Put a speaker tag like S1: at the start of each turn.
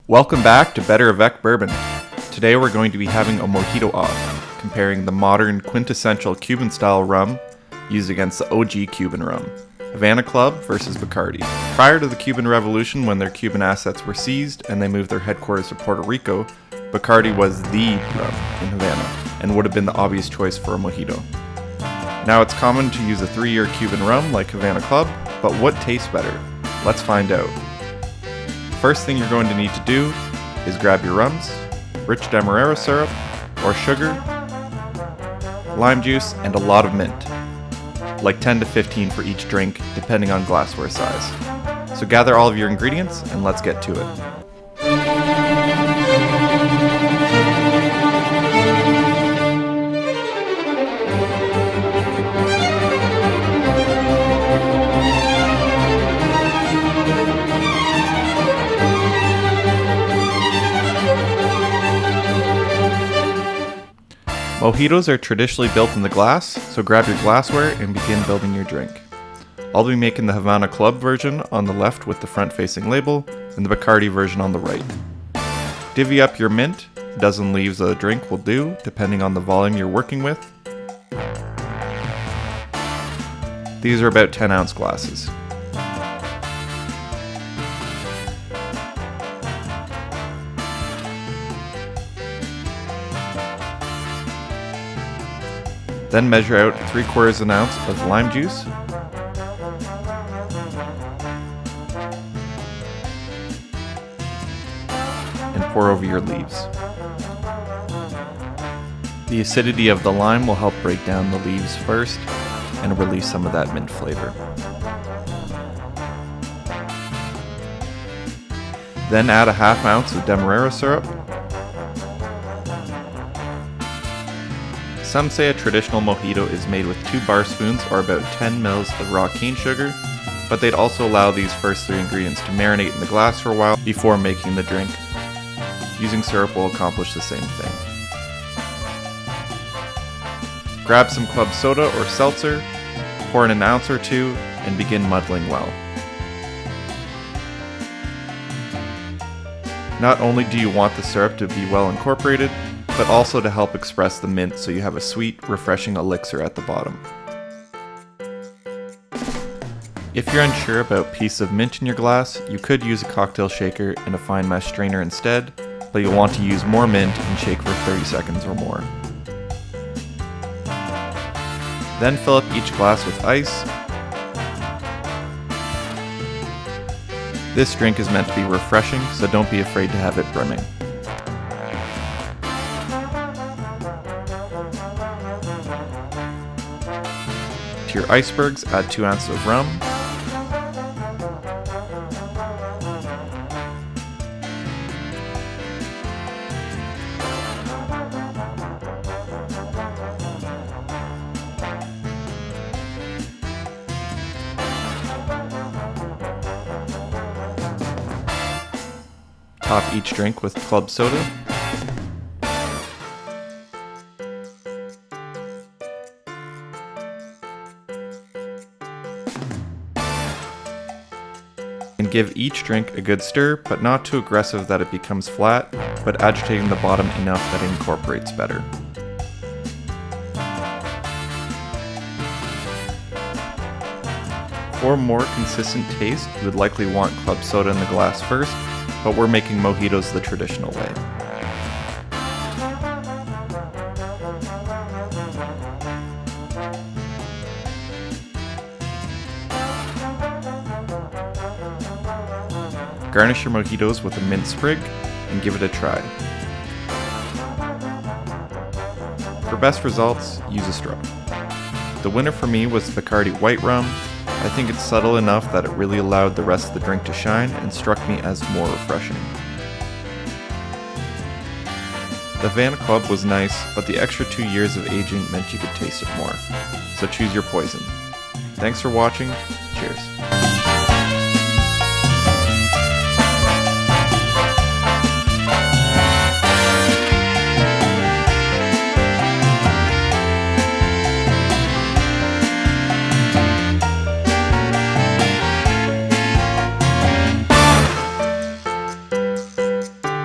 S1: Welcome back to BetterAvecBourbon. Today we're going to be having a Mojito off, comparing the modern quintessential Cuban style rum used against the OG Cuban rum, Havana Club versus Bacardi. Prior to the Cuban Revolution, when their Cuban assets were seized and they moved their headquarters to Puerto Rico, Bacardi was the rum in Havana and would have been the obvious choice for a Mojito. Now it's common to use a 3-year Cuban rum like Havana Club, but what tastes better? Let's find out. First thing you're going to need to do is grab your rums, rich demerara syrup, or sugar, lime juice, and a lot of mint, like 10 to 15 for each drink, depending on glassware size. So gather all of your ingredients and let's get to it. Mojitos are traditionally built in the glass, so grab your glassware and begin building your drink. I'll be making the Havana Club version on the left with the front-facing label, and the Bacardi version on the right. Divvy up your mint, a dozen leaves a drink will do, depending on the volume you're working with. These are about 10-ounce glasses. Then measure out 3/4 an ounce of lime juice, and pour over your leaves. The acidity of the lime will help break down the leaves first and release some of that mint flavor. Then add a 1/2 ounce of demerara syrup. Some say a traditional mojito is made with 2 bar spoons or about 10 mils of raw cane sugar, but they'd also allow these first 3 ingredients to marinate in the glass for a while before making the drink. Using syrup will accomplish the same thing. Grab some club soda or seltzer, pour in an ounce or 2, and begin muddling well. Not only do you want the syrup to be well incorporated, but also to help express the mint so you have a sweet, refreshing elixir at the bottom. If you're unsure about pieces of mint in your glass, you could use a cocktail shaker and a fine mesh strainer instead, but you'll want to use more mint and shake for 30 seconds or more. Then fill up each glass with ice. This drink is meant to be refreshing, so don't be afraid to have it brimming. To your icebergs, add 2 ounces of rum, top each drink with club soda, and give each drink a good stir, but not too aggressive that it becomes flat, but agitating the bottom enough that it incorporates better. For a more consistent taste, you would likely want club soda in the glass first, but we're making mojitos the traditional way. Garnish your mojitos with a mint sprig and give it a try. For best results, use a straw. The winner for me was Bacardi White Rum. I think it's subtle enough that it really allowed the rest of the drink to shine and struck me as more refreshing. The Havana Club was nice, but the extra 2 years of aging meant you could taste it more. So choose your poison. Thanks for watching. Cheers.